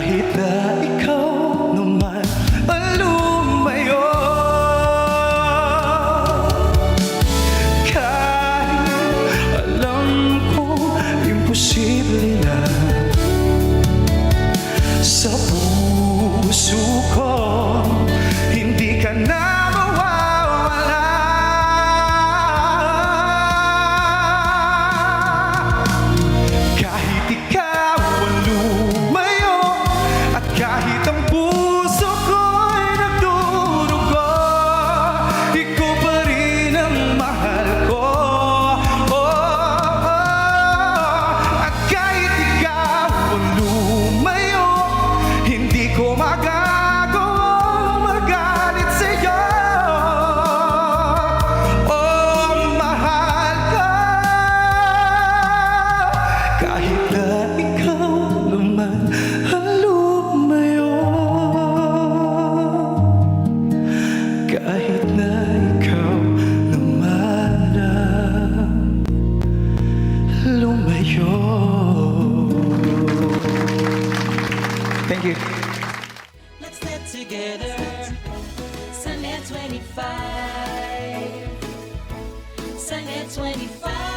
Kahit na ikaw naman ang lumayo, kahit alam ko imposible na, sa puso ko hindi ka na mawawala. Kahit ikaw ang lumayo at kahit ang puso ko'y nagdurugo, ikaw pa rin ang mahal ko. At kahit ikaw ang lumayo, hindi ko magagawang magalit sa'yo. Oh, mahal ka. Kahit na ikaw naman ang lumayo, kahit na ikaw naman ang lumayo. Thank you. Let's get together, Sunday 25, Sunday 25.